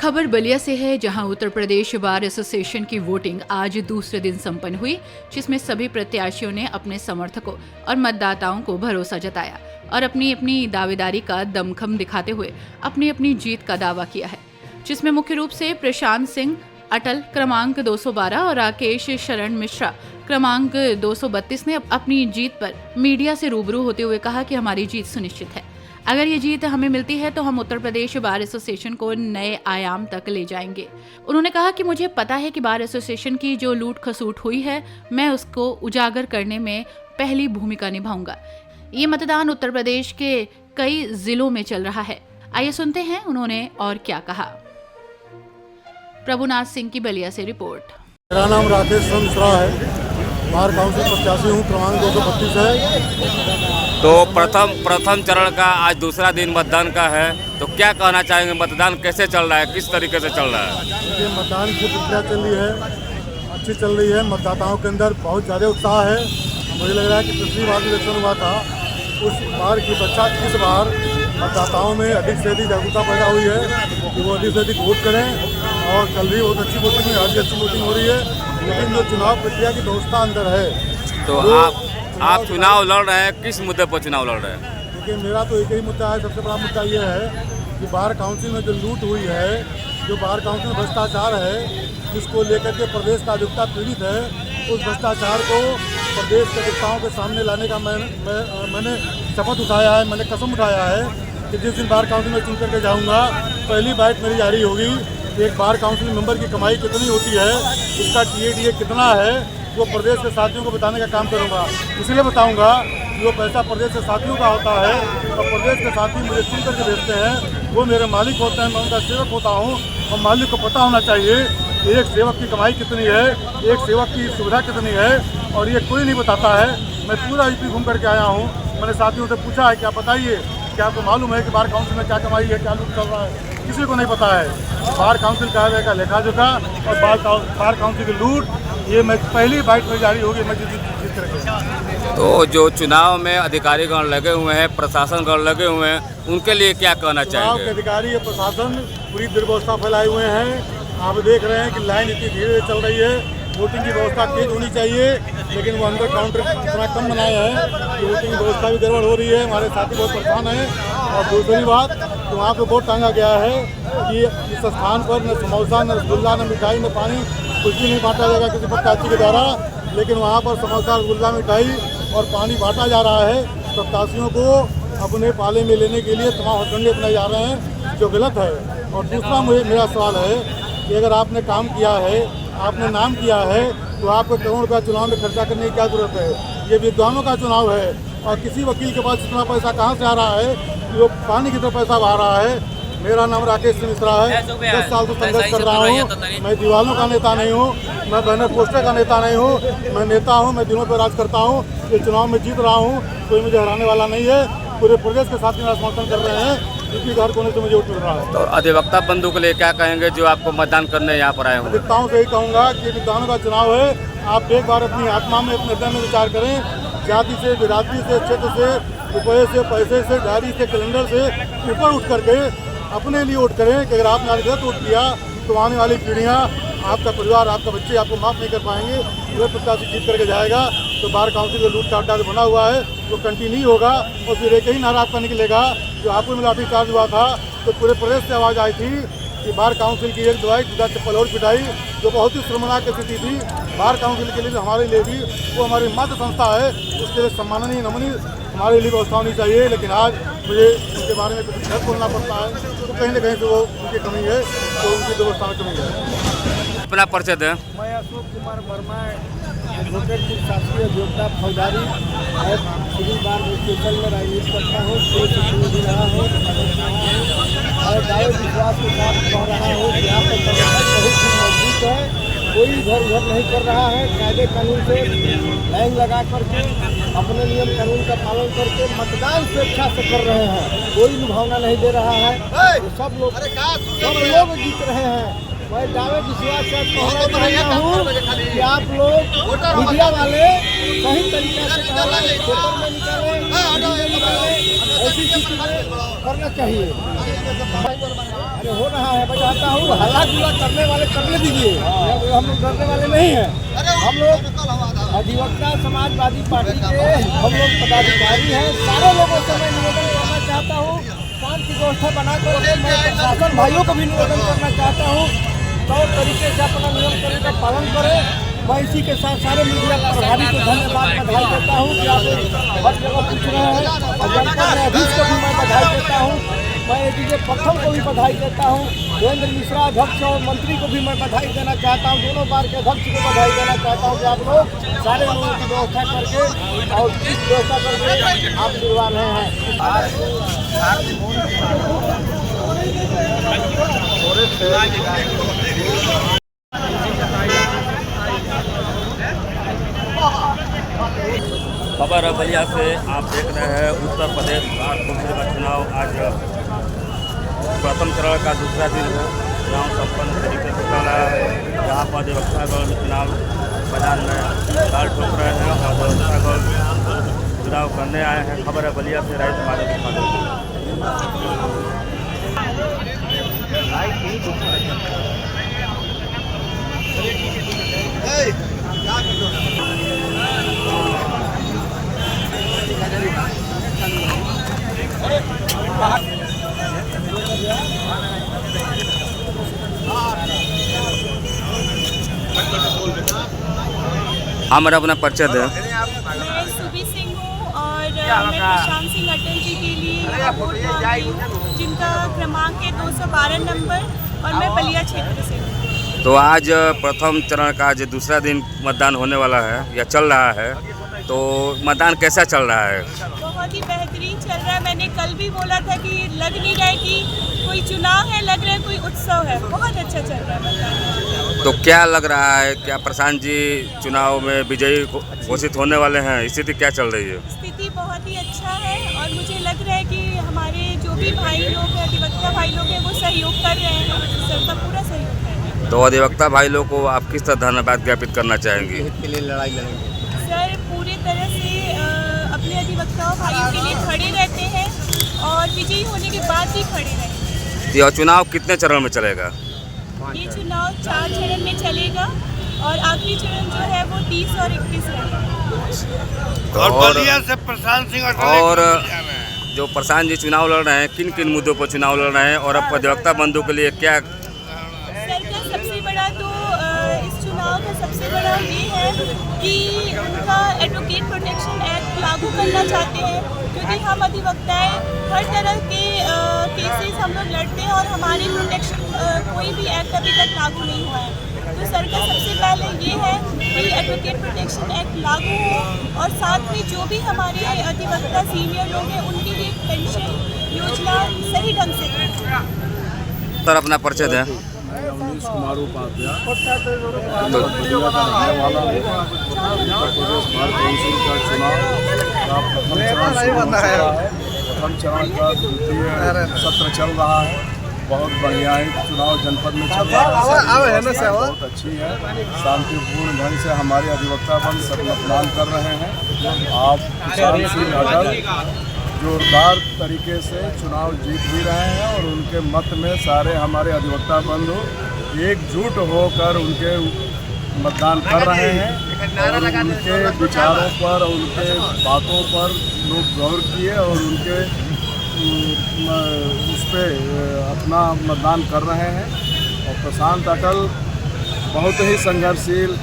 खबर बलिया से है, जहां उत्तर प्रदेश बार एसोसिएशन की वोटिंग आज दूसरे दिन संपन्न हुई, जिसमें सभी प्रत्याशियों ने अपने समर्थकों और मतदाताओं को भरोसा जताया और अपनी अपनी दावेदारी का दमखम दिखाते हुए अपनी अपनी जीत का दावा किया है, जिसमें मुख्य रूप से प्रशांत सिंह अटल क्रमांक 212 और राकेश शरण मिश्रा क्रमांक 232 ने अपनी जीत पर मीडिया से रूबरू होते हुए कहा कि हमारी जीत सुनिश्चित है। अगर ये जीत हमें मिलती है तो हम उत्तर प्रदेश बार एसोसिएशन को नए आयाम तक ले जाएंगे। उन्होंने कहा कि मुझे पता है कि बार एसोसिएशन की जो लूट खसूट हुई है, मैं उसको उजागर करने में पहली भूमिका निभाऊंगा। ये मतदान उत्तर प्रदेश के कई जिलों में चल रहा है। आइए सुनते हैं उन्होंने और क्या कहा। प्रभुनाथ सिंह की बलिया से रिपोर्ट। मेरा नाम राकेश मिश्रा है, बार काउंसिल प्रत्याशी हूँ, क्रमांक 232 है। तो प्रथम चरण का आज दूसरा दिन मतदान का है, तो क्या कहना चाहेंगे? मतदान कैसे चल रहा है, किस तरीके से चल रहा है? ये मतदान की प्रक्रिया चल रही है, अच्छी चल रही है। मतदाताओं के अंदर बहुत ज़्यादा उत्साह है। मुझे लग रहा है कि पिछली बार इलेक्शन हुआ था, उस बार की अपेक्षा इस बार मतदाताओं में अधिक से अधिक जागरूकता पैदा हुई है कि वो अधिक से अधिक वोट करें। और कल भी बहुत अच्छी वोटिंग हुई, आज भी अच्छी वोटिंग हो रही है। लेकिन जो चुनाव प्रक्रिया की व्यवस्था अंदर है, तो आप चुनाव लड़ रहे हैं, किस मुद्दे पर चुनाव लड़ रहे हैं? देखिए, मेरा तो एक ही मुद्दा है। सबसे बड़ा मुद्दा ये है कि बार काउंसिल में जो लूट हुई है, जो बार काउंसिल में भ्रष्टाचार है, जिसको लेकर के प्रदेश का अधिवक्ता पीड़ित है, उस भ्रष्टाचार को प्रदेश के अधिवक्ताओं के सामने लाने का मैंने शपथ उठाया है, मैंने कसम उठाया है कि जिस दिन बार काउंसिल में चुन करके जाऊँगा, पहली बाइट मेरी जारी होगी। एक बार काउंसिल मेंबर की कमाई कितनी होती है, उसका TADA कितना है, वो प्रदेश के साथियों को बताने का काम करूँगा। इसलिए बताऊँगा कि वो पैसा प्रदेश के साथियों का होता है और प्रदेश के साथी मुझे चुन करके भेजते हैं, वो मेरे मालिक होते हैं, मैं उनका सेवक होता हूँ। और मालिक को पता होना चाहिए कि एक सेवक की कमाई कितनी है, एक सेवक की सुविधा कितनी है, और ये कोई नहीं बताता है। मैं पूरा यूपी घूम करके आया हूँ, मैंने साथियों से पूछा है, क्या बताइए, क्या आपको मालूम है कि बार काउंसिल में क्या कमाई है, क्या लूट चल रहा है? किसी को नहीं पता है। बार काउंसिल कार्य का लेखा जोखा और बार काउंसिल की लूट, ये मैं पहली बाइट में जारी होगी, मैं जीत करके। तो जो चुनाव में अधिकारीगण लगे हुए हैं, प्रशासनगण लगे हुए हैं, उनके लिए क्या कहना चाहेंगे? चुनाव के अधिकारी और प्रशासन पूरी दुर्व्यवस्था फैलाए हुए हैं। आप देख रहे हैं कि लाइन इतनी धीरे चल रही है। वोटिंग की व्यवस्था तेज होनी चाहिए, लेकिन वो अंदर काउंटर इतना कम बनाया है कि वोटिंग की व्यवस्था भी गड़बड़ हो रही है। हमारे साथी बहुत परेशान हैं। और दूसरी बात, तो वहाँ पे बोर्ड टांगा गया है कि इस स्थान पर न समोसा, न रसगुल्ला, न मिठाई, न पानी, कुछ भी नहीं बांटा जाएगा किसी प्रत्याशी के द्वारा। लेकिन वहाँ पर समोसा, रसगुल्ला, मिठाई और पानी बांटा जा रहा है। प्रत्याशियों को अपने पाले में लेने के लिए तमाम हथकंडे अपनाए जा रहे हैं, जो गलत है। और दूसरा मेरा सवाल है कि अगर आपने काम किया है, आपने नाम किया है, तो आपको करोड़ रुपया चुनाव में खर्चा करने की क्या जरूरत है? ये विद्वानों का चुनाव है और किसी वकील के पास इतना पैसा कहाँ से आ रहा है कि वो पानी की तरह पैसा बहा रहा है। मेरा नाम राकेश मिश्रा है, 10 साल से संघर्ष कर रहा हूँ। मैं दीवालों का नेता नहीं हूँ, मैं बैनर पोस्टर का नेता नहीं हूँ, मैं नेता हूँ, मैं दिनों पर राज करता हूँ। ये चुनाव में जीत रहा हूँ, कोई मुझे हराने वाला नहीं है। पूरे प्रदेश के साथ मेरा समर्थन कर रहे हैं, क्योंकि हर कोने से मुझे वोट मिल रहा है। तो अधिवक्ता बंधु के लिए क्या कहेंगे जो आपको मतदान करने यहाँ पर आए हैं? अधिवक्ताओं से यही कहूँगा कि विद्वानों का चुनाव है। आप एक बार अपनी आत्मा में, अपने हृदय में विचार करें। जाति से, बिरादरी से, क्षेत्र से, रुपये से, पैसे से, गाड़ी से, कैलेंडर से ऊपर उठ करके अपने लिए वोट करें कि अगर आपने आज गलत वोट किया तो आने वाली पीढ़ियाँ, आपका परिवार, आपका बच्चे आपको माफ़ नहीं कर पाएंगे। अगर प्रत्याशी जीत करके जाएगा तो बार काउंसिल का लूट काटा बना हुआ है, वो कंटिन्यू होगा। और फिर एक ही नारा आपका निकलेगा, जो आपको में लाठीचार्ज हुआ था तो पूरे प्रदेश से आवाज़ आई थी कि बार काउंसिल की एक दवाई, दूसरा चप्पल और पिटाई, जो बहुत ही शर्मनाक स्थिति थी। बार काउंसिल के लिए, हमारे लिए भी, वो हमारी मात्र संस्था है, उसके लिए सम्माननीय, नमनीय हमारे लिए व्यवस्था होनी चाहिए। लेकिन आज मुझे उनके बारे में कुछ गलत बोलना पड़ता है, तो कहीं ना कहीं से वो उनकी कमी है, तो उनकी व्यवस्था में कमी है। अपना परिचय दें। मैं अशोक कुमार वर्मा, एडवोकेट शासकीय अभियोक्ता फौजदारी और सिविल बार एसोसिएशन में राजनीति करता हूँ। दे रहा हूँ और दावे विश्वास के साथ कह रहा हूँ कि यहाँ पर संगठन बहुत ही मजबूत है। कोई इधर उधर नहीं कर रहा है। कायदे कानून से लाइन लगा करके, अपने नियम कानून का पालन करके मतदान स्वेच्छा से कर रहे हैं। कोई लुभावना नहीं दे रहा है। सब लोग जीत रहे हैं। मैं दावे विश्वास से कहना चाहता हूँ कि आप लोग मीडिया वाले सही तरीके से पेपर में निकालें, ऐसी चीज़ें करना चाहिए। अरे हो रहा है, मैं चाहता हूँ हल्ला गुल्ला करने वाले करने दीजिए, हम लोग डरने वाले नहीं हैं। हम लोग अधिवक्ता समाजवादी पार्टी के हम लोग पदाधिकारी हैं। सारे लोगों से मैं निवेदन करना चाहता हूँ, शांति व्यवस्था बनाकर मैं प्रशासन भाइयों को भी निवेदन करना चाहता हूँ, तौर तरीके से अपना नियम कानून का पालन करें। मैं इसी के साथ सारे मीडिया प्रभारी को धन्यवाद बधाई देता हूँ कि आप हर जगह पूछ रहे हैं। और जनपद न्यायाधीश को भी मैं बधाई देता हूँ, मैं एडीजे प्रथम को भी बधाई देता हूँ, वीरेंद्र मिश्रा अध्यक्ष और मंत्री को भी मैं बधाई देना चाहता हूँ, दोनों बार के अध्यक्ष को बधाई देना चाहता हूँ कि आप लोग सारे लोगों की व्यवस्था करके और इस व्यवस्था करके आप निर्वाह रहे हैं। खबर बलिया से आप देख रहे हैं उत्तर प्रदेश बार काउंसिल का चुनाव आज प्रथम चरण का दूसरा दिन है। चुनाव संपन्न तरीके से चल रहा है। यहाँ पर अधिवक्तागण चुनाव मैदान में ताल ठोक रहे हैं और अधिवक्तागण चुनाव करने आए हैं। खबर है बलिया से राइट माधव हाँ, मेरा अपना परिचय है। मैं सुबी सिंह हूँ और मैं प्रशांत सिंह अटल जी के लिए वोट मांग रही हूँ, जिनका क्रमांक है 212 नंबर, और मैं बलिया क्षेत्र से हूँ। तो आज प्रथम चरण का जो दूसरा दिन मतदान होने वाला है या चल रहा है, तो मतदान कैसा चल रहा है? बहुत ही बेहतरीन चल रहा है। मैंने कल भी बोला था कि लग नहीं रहा है कि कोई चुनाव है, लग रहा है कोई उत्सव है। बहुत अच्छा चल रहा है मतदान। तो क्या लग रहा है, क्या प्रशांत जी चुनाव में विजयी घोषित होने वाले हैं? स्थिति क्या चल रही है? स्थिति बहुत ही अच्छा है और मुझे लग रहा है कि हमारे जो भी भाई लोग हैं, अधिवक्ता भाई लोग हैं, वो सहयोग कर रहे हैं, सबका पूरा सहयोग कर रहे हैं। तो अधिवक्ता भाई लोग को आप किस तरह धन्यवाद ज्ञापित करना चाहेंगी? सर पूरी तरह से अपने अधिवक्ताओं भाइयों के लिए खड़े रहते हैं और विजयी होने के बाद भी खड़े रहते हैं। यह चुनाव कितने चरण में चलेगा? ये चुनाव 4 चरण में चलेगा और आखिरी चरण जो है वो 30 और 31 रहेगा। और बलिया से प्रशांत सिंह और जो प्रशांत जी चुनाव लड़ रहे हैं, किन किन मुद्दों पर चुनाव लड़ रहे हैं और अब अधिवक्ता बंधु के लिए क्या? सर का सबसे बड़ा तो इस चुनाव का सबसे बड़ा ये है कि उनका एडवोकेट प्रोटेक्शन एक्ट लागू करना चाहते हैं, क्योंकि हम अधिवक्ताएं हर तरह के केसेस हम लोग लड़ते हैं और हमारी प्रोटेक्शन कोई भी एक्ट अभी तक लागू नहीं हुआ है। तो सर का सबसे पहले ये है कि एडवोकेट प्रोटेक्शन एक्ट लागू हो और साथ में जो भी हमारे अधिवक्ता सीनियर लोग हैं उनके लिए पेंशन योजना सही ढंग से हो। सर अपना परिचय दें। अवनीश कुमार उपाध्याय बलिया का रहने वाला हूँ। उत्तर प्रदेश बार काउंसिल का चुनाव का प्रथम चरण का द्वितीय सत्र चल रहा है। बहुत बढ़िया है, चुनाव जनपद में चल रहा है, बहुत अच्छी है। शांतिपूर्ण ढंग से हमारे अधिवक्ता बंधु सब मतदान कर रहे हैं। आप प्रशांत सिंह अटल जोरदार तरीके से चुनाव जीत भी रहे हैं और उनके मत में सारे हमारे अधिवक्ता बंधु एकजुट होकर उनके मतदान कर रहे हैं और उनके विचारों पर और उनके बातों पर लोग गौर किए और उनके उस पर अपना मतदान कर रहे हैं। और प्रशांत अटल बहुत ही संघर्षशील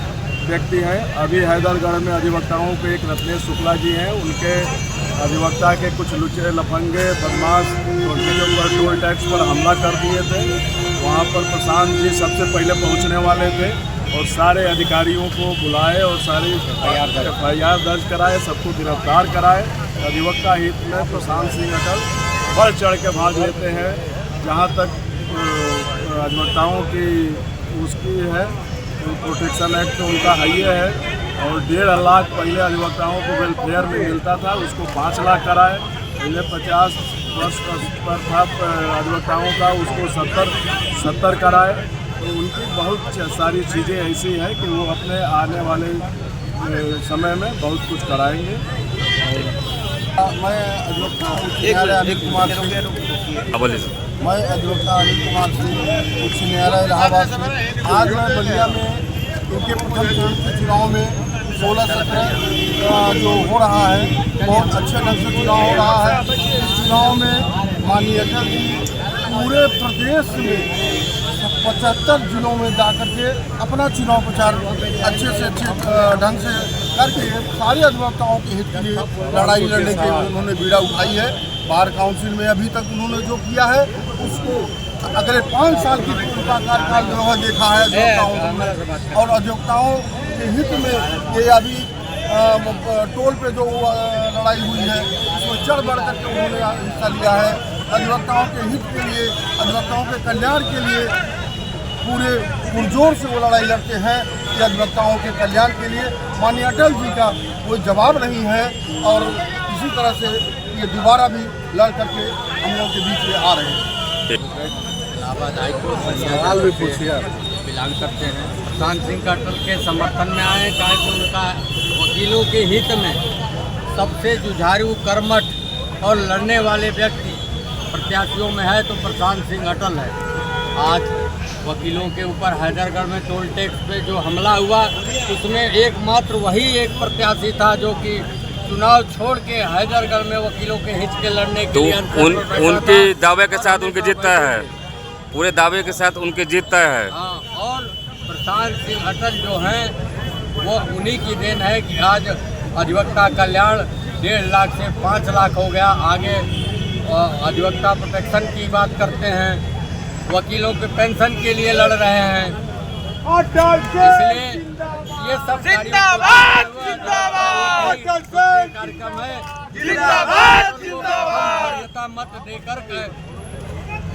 व्यक्ति हैं। अभी हैदरगढ़ में अधिवक्ताओं के एक रत्नेश शुक्ला जी हैं, उनके अधिवक्ता के कुछ लुचे लफंगे बदमाश उनके जो टोल टैक्स पर हमला कर दिए थे, वहाँ पर प्रशांत जी सबसे पहले पहुँचने वाले थे और सारे अधिकारियों को बुलाए और सारी FIR दर्ज कराए, सबको गिरफ्तार कराए। अधिवक्ता हित में प्रशांत सिंह अटल बढ़ चढ़ के भाग लेते हैं। जहाँ तक अधिवक्ताओं की उसकी है प्रोटेक्शन एक्ट तो उनका हाईए है और 1.5 लाख पहले अधिवक्ताओं को वेलफेयर में मिलता था, उसको 5 लाख कराए। पहले 50 वर्ष पर था अधिवक्ताओं का, उसको 70 कराए। तो उनकी बहुत सारी चीज़ें ऐसी हैं कि वो अपने आने वाले समय में बहुत कुछ कराएंगे। और मैं अधिवक्ता बोलिए। मैं अधिवक्ता अनिल कुमार सिंह, उच्च न्यायालय इलाहाबाद से। आज मैं बलिया में इनके प्रथम चरण के चुनाव में 16-17 जो हो रहा है, बहुत अच्छे ढंग से चुनाव हो रहा है। इस चुनाव में माननीय अटल जी पूरे प्रदेश में 75 जिलों में जा करके अपना चुनाव प्रचार अच्छे से अच्छे ढंग से करके सारे अधिवक्ताओं के हित के लिए लड़ाई लड़ने के उन्होंने बीड़ा उठाई है। बार काउंसिल में अभी तक उन्होंने जो किया है उसको अगले 5 साल की उनका कार्यकाल जो है देखा है अधिवक्ताओं ने, और अधिवक्ताओं के हित में ये अभी टोल पे जो लड़ाई हुई है उसमें चढ़ बढ़ करके उन्होंने हिस्सा लिया है। अधिवक्ताओं के हित के लिए, अधिवक्ताओं के कल्याण के लिए पूरे पुरजोर से वो लड़ाई लड़ते हैं कि अधिवक्ताओं के कल्याण के लिए माननीय अटल जी का कोई जवाब नहीं है, और इसी तरह से ये दोबारा भी लड़ करके हम लोगों के बीच में आ रहे हैं। इलाहाबाद हाईकोर्ट सवाल भी पूछिए बिलोंग करते हैं। प्रशांत सिंह अटल के समर्थन में आए, कहा कि उनका वकीलों के हित में सबसे जुझारू, कर्मठ और लड़ने वाले व्यक्ति प्रत्याशियों में है तो प्रशांत सिंह अटल है। आज वकीलों के ऊपर हैदरगढ़ में टोल टैक्स पे जो हमला हुआ उसमें एकमात्र वही एक प्रत्याशी था जो कि चुनाव छोड़ के हैदरगढ़ में वकीलों के हित के लड़ने के लिए उनके दावे के साथ उनकी जीत तय है, पूरे दावे के साथ उनकी जीत तय है। हाँ, और प्रशांत सिंह अटल जो हैं वो उन्हीं की देन है कि आज अधिवक्ता कल्याण 1.5 लाख से 5 लाख हो गया। आगे अधिवक्ता प्रोटेक्शन की बात करते हैं, वकीलों के पेंशन के लिए लड़ रहे हैं। इसलिए ये सब कार्यक्रम है। वरीयता मत देकर के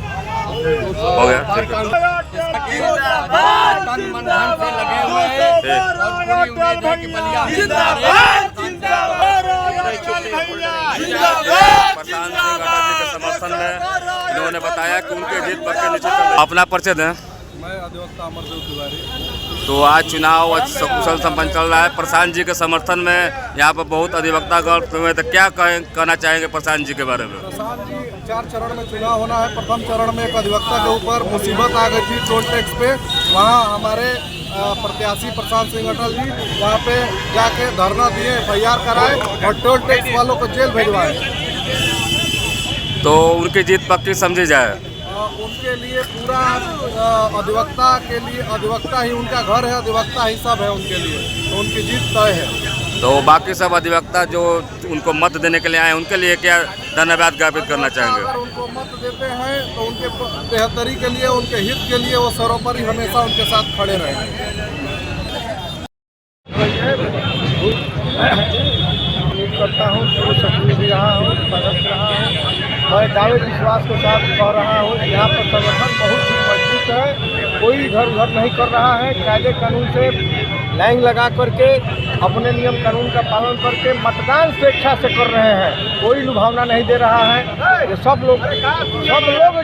हो गया, तन मन धन से लगे हुए हैं और पूरी उम्मीद है कि बलिया प्रशांत सिंह अटल जी के समर्थन में इन्होंने बताया कि उनके जीत पक्के निश्चित कर। अपना परिचय दें। मैं अधिवक्ता अमरदेव तिवारी। तो आज चुनाव सकुशल संपन्न चल रहा है प्रशांत जी के समर्थन में, यहाँ पर बहुत अधिवक्तागण हुए, तो क्या कहना चाहेंगे प्रशांत जी के बारे में? प्रशांत जी 4 चरण में चुनाव होना है। प्रथम चरण में एक अधिवक्ता के ऊपर मुसीबत आ गई थी टोल टैक्स पे, वहाँ हमारे प्रत्याशी प्रशांत सिंह अटल जी वहाँ पे जाके धरना दिए, FIR कराए और टोल टैक्स वालों को जेल भिजवाए। तो उनकी जीत पक्की समझी जाए। उनके लिए पूरा अधिवक्ता के लिए, अधिवक्ता ही उनका घर है, अधिवक्ता ही सब है उनके लिए, तो उनकी जीत तय है। तो बाकी सब अधिवक्ता जो उनको मत देने के लिए आए उनके लिए क्या धन्यवाद ज्ञापित करना चाहेंगे? अगर उनको मत देते हैं तो उनके बेहतरी के लिए, उनके हित के लिए वो सर्वोपरि हमेशा उनके साथ खड़े रहेंगे। उम्मीद करता हूँ कि सक्रिय भी रहा हूँ, सदस्य रहा हूँ। मैं दावे विश्वास के साथ कह रहा हूँ कि यहाँ पर संगठन बहुत ही मजबूत है। कोई इधर उधर नहीं कर रहा है, कायदे कानून से लाइन लगा करके अपने नियम कानून का पालन करके मतदान स्वेच्छा से कर रहे हैं। कोई लुभावना नहीं दे रहा है। ये सब लोग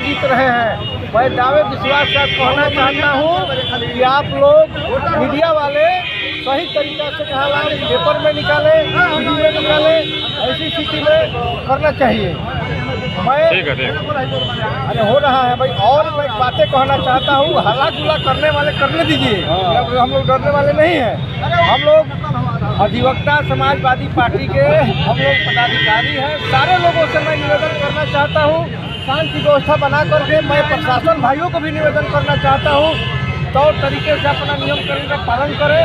जीत रहे हैं। मैं दावे विश्वास के साथ कहना चाहता हूँ कि आप लोग मीडिया वाले सही तरीका से हालात पेपर में निकाले, टीवी में निकाले, ऐसी स्थिति में करना चाहिए। अरे हो रहा है भाई। और मैं बातें कहना चाहता हूँ, हल्ला गुल्ला करने वाले करने दीजिए, हम लोग डरने वाले नहीं हैं। हम लोग अधिवक्ता समाजवादी पार्टी के हम लोग पदाधिकारी हैं। सारे लोगों से मैं निवेदन करना चाहता हूँ, शांति व्यवस्था बना करके मैं प्रशासन भाइयों को भी निवेदन करना चाहता हूँ तौर तरीके से अपना नियम कानून का पालन करें।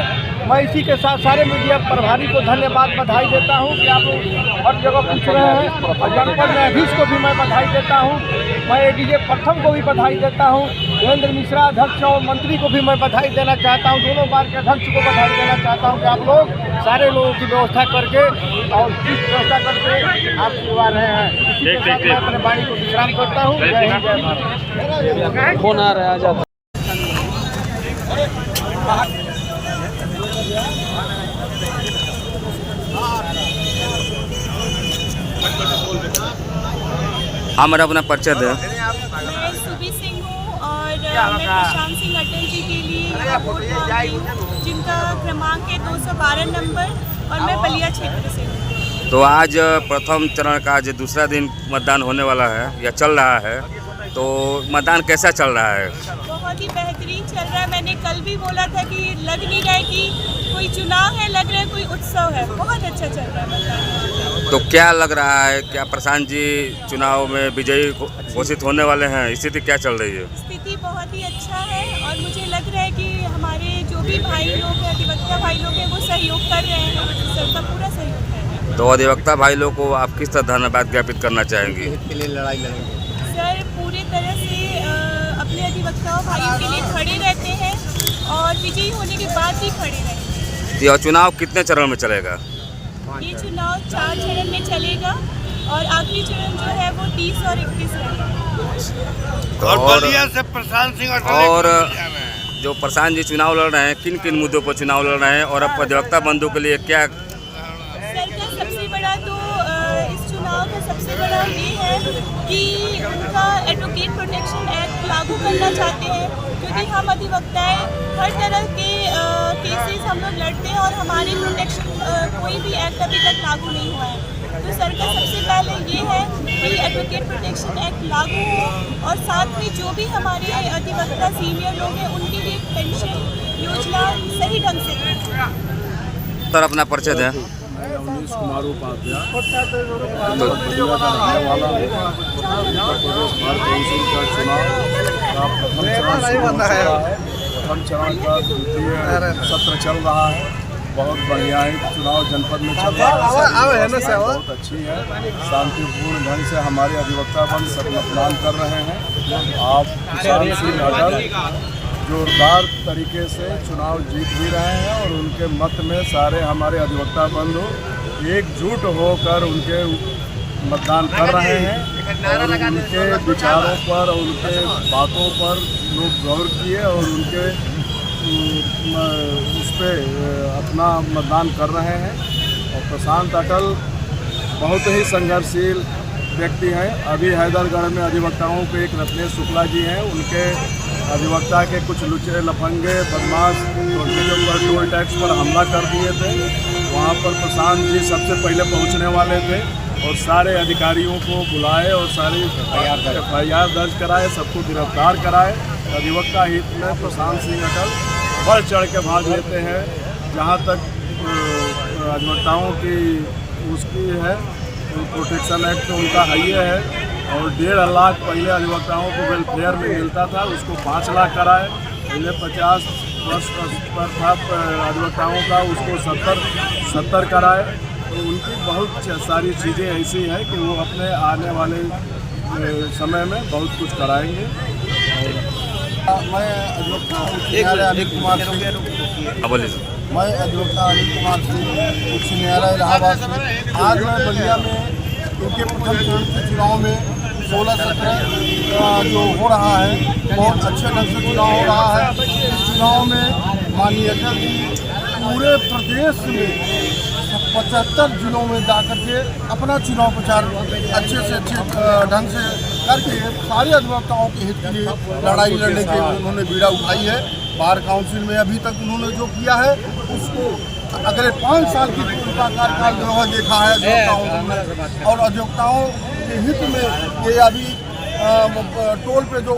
मैं इसी के साथ सारे मीडिया प्रभारी को धन्यवाद बधाई देता हूं कि आप लोग हर जगह पूछ रहे हैं, और जनपद न्यायाधीश को भी मैं बधाई देता हूं। मैं ADJ प्रथम को भी बधाई देता हूं। देवेंद्र मिश्रा अध्यक्ष और मंत्री को भी मैं बधाई देना चाहता हूं। दोनों बार के अध्यक्ष को बधाई देना चाहता हूं कि आप लोग सारे लोगों की व्यवस्था करके और किस व्यवस्था करके आप करवा रहे हैं। इसी के साथ मैं अपने वाणी को विश्राम करता हूँ। जय हिंद, जय भारत। फोन आ रहा है। हाँ, मेरा अपना परिचय दें। मैं सुबी सिंह हूँ और मैं प्रशांत सिंह अटल जी के लिए वोट मांगती हूँ, जिनका क्रमांक है 212 नंबर, और मैं बलिया क्षेत्र से हूँ। तो आज प्रथम चरण का आज दूसरा दिन मतदान होने वाला है या चल रहा है, तो मतदान कैसा चल रहा है? बहुत ही बेहतरीन चल रहा है। मैंने कल भी बोला था कि लग नहीं रहा है कि कोई चुनाव है, लग रहा है कोई उत्सव है। बहुत अच्छा चल रहा है मतदान। तो क्या लग रहा है, क्या प्रशांत जी चुनाव में विजयी घोषित होने वाले हैं? स्थिति क्या चल रही है? स्थिति बहुत ही अच्छा है और मुझे लग रहा है कि हमारे जो भी भाई लोग हैं, अधिवक्ता भाई लोग हैं, वो सहयोग कर रहे हैं। सर का पूरा सहयोग है। तो अधिवक्ता भाई लोग को आप किस तरह धन्यवाद ज्ञापित करना चाहेंगी? के लिए लड़ाई लड़ेंगे। सर पूरी तरह से अपने अधिवक्ताओं भाइयों के लिए खड़े रहते हैं और विजयी होने के बाद भी खड़े रहेंगे। यह चुनाव कितने चरण में चलेगा? ये चुनाव 4 चरण में चलेगा और आखिरी चरण जो है वो 30 और 31 रहेगा। और बलिया से प्रशांत सिंह और जो प्रशांत जी चुनाव लड़ रहे हैं, किन किन मुद्दों पर चुनाव लड़ रहे हैं और अब अधिवक्ता बंधु के लिए क्या? सर का सबसे बड़ा तो इस चुनाव का सबसे बड़ा ये है कि उनका एडवोकेट प्रोटेक्शन एक्ट लागू करना चाहते हैं, क्योंकि हम अधिवक्ताएं हर तरह के केसेस हम लोग लड़ते हैं और हमारी प्रोटेक्शन कोई भी एक्ट अभी तक लागू नहीं हुआ है। तो सर का सबसे पहले ये है कि एडवोकेट प्रोटेक्शन एक्ट लागू हो और साथ में जो भी हमारे अधिवक्ता सीनियर लोग हैं उनके लिए पेंशन योजना सही ढंग से हो। सर अपना परिचय दें। मैं अवनीश कुमार उपाध्याय बलिया का रहने वाला हूँ। उत्तर प्रदेश बार काउंसिल का चुनाव का प्रथम चरण शुरू हो चुका है। प्रथम चरण का द्वितीय सत्र चल रहा है। बहुत बढ़िया है चुनाव जनपद में चल रहा है। बहुत अच्छी है। शांतिपूर्ण ढंग से हमारे अधिवक्ता बंद सब मतदान कर रहे हैं। आप प्रशांत सिंह अटल जोरदार तरीके से चुनाव जीत भी रहे हैं और उनके मत में सारे हमारे अधिवक्ता बंधु एकजुट होकर उनके मतदान कर रहे हैं और उनके विचारों पर और उनके बातों पर लोग गौर किए और उनके उस पर अपना मतदान कर रहे हैं। और प्रशांत अटल बहुत ही संघर्षशील व्यक्ति हैं। अभी हैदरगढ़ में अधिवक्ताओं के एक रत्नेश शुक्ला जी हैं, उनके अधिवक्ता के कुछ लुचरे लफंगे बदमाश टोल टैक्स पर हमला कर दिए थे। वहाँ पर प्रशांत जी सबसे पहले पहुँचने वाले थे और सारे अधिकारियों को बुलाए और सारी FIR दर्ज कराए, सबको गिरफ्तार कराए। अधिवक्ता हित में प्रशांत सिंह अटल बढ़ चढ़ के भाग लेते हैं। जहाँ तक अधिवक्ताओं की उसकी है प्रोटेक्शन एक्ट उनका हाई है और 1.5 लाख पहले अधिवक्ताओं को वेलफेयर में मिलता था, उसको 5 लाख कराए। पहले 50 वर्ष पर था अधिवक्ताओं का, उसको 70 कराए। तो उनकी बहुत सारी चीज़ें ऐसी हैं कि वो अपने आने वाले समय में बहुत कुछ कराएंगे। मैं अधिवक्ता अनिल कुमार सिंह मैं अधिवक्ता अनिल कुमार सिंह उच्च न्यायालय इलाहाबाद से। आज मैं बलिया में इनके प्रथम चरण के चुनाव में 16-17 जो हो रहा है बहुत अच्छे ढंग से चुनाव हो रहा है। इस चुनाव में माननीय अटल जी पूरे प्रदेश में 75 जिलों में जाकर के अपना चुनाव प्रचार अच्छे से अच्छे ढंग से करके सारे अधिवक्ताओं के हित के लिए लड़ाई लड़ने की उन्होंने बीड़ा उठाई है। बार काउंसिल में अभी तक उन्होंने जो किया है उसको अगले 5 साल की उनका कार्यकाल जो है देखा है अधिवक्ताओं ने। और अधिवक्ताओं के हित में ये अभी टोल पे जो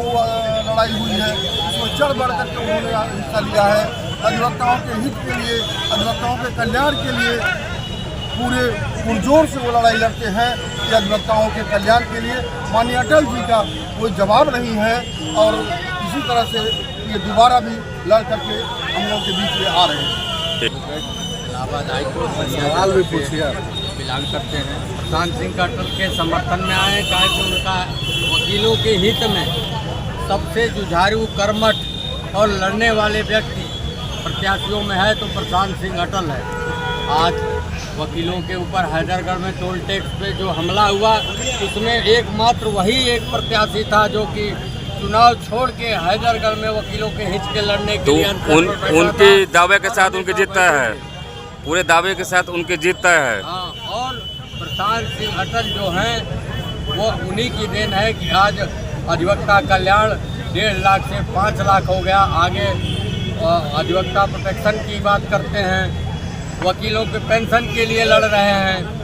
लड़ाई हुई है उसमें चढ़ बढ़ करके उन्होंने हिस्सा लिया है। अधिवक्ताओं के हित के लिए, अधिवक्ताओं के कल्याण के लिए पूरे पुरजोर से वो लड़ाई लड़ते हैं कि अधिवक्ताओं के कल्याण के लिए। माननीय अटल जी का कोई जवाब नहीं है और इसी तरह से ये दोबारा भी लड़ करके हम लोगों के बीच में आ रहे हैं। इलाहाबाद हाईकोर्ट सवाल भी पूछिए बिलोंग करते हैं। प्रशांत सिंह अटल के समर्थन में आए कहा कि उनका वकीलों के हित में सबसे जुझारू, कर्मठ और लड़ने वाले व्यक्ति प्रत्याशियों में है तो प्रशांत सिंह अटल है। आज वकीलों के ऊपर हैदरगढ़ में टोल टैक्स पे जो हमला हुआ उसमें एकमात्र वही एक प्रत्याशी था जो कि चुनाव छोड़ के हैदरगढ़ में वकीलों के हित के लड़ने के लिए उनके दावे के साथ उनकी जीत तय है, पूरे दावे के साथ उनकी जीत तय है। हाँ, और प्रशांत सिंह अटल जो हैं वो उन्हीं की देन है कि आज अधिवक्ता कल्याण 1.5 लाख से 5 लाख हो गया। आगे अधिवक्ता प्रोटेक्शन की बात करते हैं, वकीलों के पेंशन के लिए लड़ रहे हैं।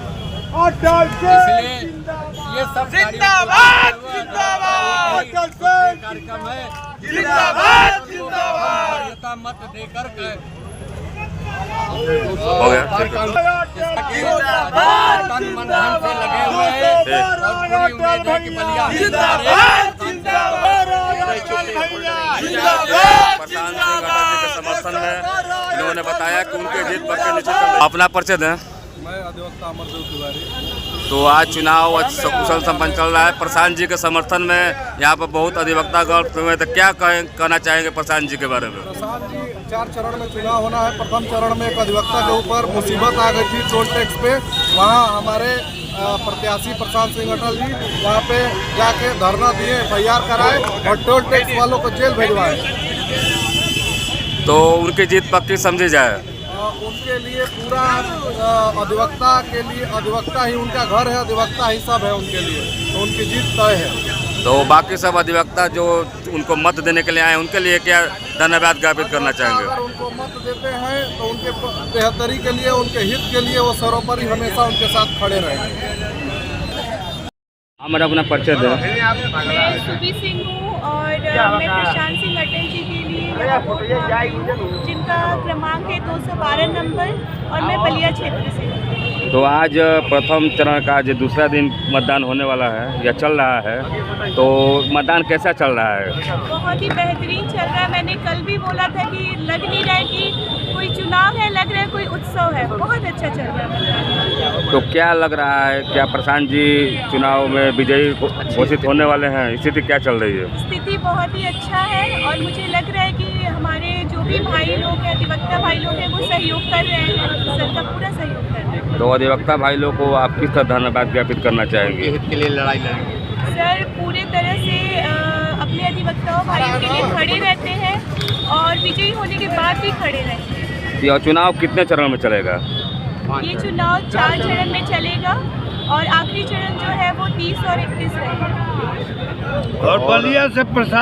इसलिए ये सब जिंदाबाद जिंदाबाद कार्यक्रम है, जिंदाबाद जिंदाबाद मत देकर के हो गया तन मन धन से लगे हुए हैं और पूरी उम्मीद है कि बलिया प्रशांत सिंह घाटा जी के समर्थन में इन्होंने बताया कि उनके जीत पक्के निश्चित। अपना परिचय दें। मैं अधिवक्ता अमरदेव तिवारी। तो आज चुनाव कुशल संपन्न चल रहा है, प्रशांत जी के समर्थन में यहाँ पर बहुत अधिवक्तागण हुए, तो क्या कहना चाहेंगे प्रशांत जी के बारे में? प्रशांत जी 4 चरण में चुनाव होना है। प्रथम चरण में एक अधिवक्ता के ऊपर मुसीबत आ गई थी टोल टैक्स पे, वहाँ हमारे प्रत्याशी प्रशांत सिंह अटल जी वहाँ पे जाके धरना दिए, FIR कराए और टोल टैक्स वालों को जेल भेजवाए। तो उनकी जीत पक्की समझी जाए। उनके लिए पूरा अधिवक्ता के लिए अधिवक्ता ही उनका घर है, अधिवक्ता ही सब है उनके लिए, तो उनकी जीत तय है। तो बाकी सब अधिवक्ता जो उनको मत देने के लिए आए उनके लिए क्या धन्यवाद ज्ञापित करना चाहेंगे? अगर उनको मत देते हैं तो उनके बेहतरी के लिए, उनके हित के लिए वो सर्वोपरि हमेशा उनके साथ खड़े रहेंगे। हमारा अपना परिचय दें। मैं सुबी सिंह हूँ और मैं प्रशांत सिंह अटल जी के लिए यहाँ वोट मांगती हूँ, जिनका क्रमांक है 212 नंबर और मैं बलिया क्षेत्र से हूँ। तो आज प्रथम चरण का जो दूसरा दिन मतदान होने वाला है या चल रहा है, तो मतदान कैसा चल रहा है? बहुत ही बेहतरीन चल रहा है। मैंने कल भी बोला था कि लग नहीं रहा है कि कोई चुनाव है, लग रहा है कोई उत्सव है। बहुत अच्छा चल रहा है। तो क्या लग रहा है, क्या प्रशांत जी चुनाव में विजयी घोषित होने वाले हैं? स्थिति क्या चल रही है? स्थिति बहुत ही अच्छा है और मुझे लग रहा है कि हमारे जो भी भाई लोग हैं, अधिवक्ता भाई लोग हैं, वो सहयोग कर रहे हैं, सर का पूरा सहयोग कर रहे हैं। तो अधिवक्ता भाई लोग को आप किस तरह धन्यवाद ज्ञापित करना चाहेंगे? हित के लिए लड़ाई लड़ेंगे सर पूरे तरह से अपने अधिवक्ताओं भाइयों के लिए खड़े रहते हैं और विजयी होने के बाद भी खड़े रहते हैं। यह चुनाव कितने चरण में चलेगा? ये चुनाव 4 चरण में चलेगा और आखिरी चरण जो है वो 30 और 31 रहेगा। और बलिया से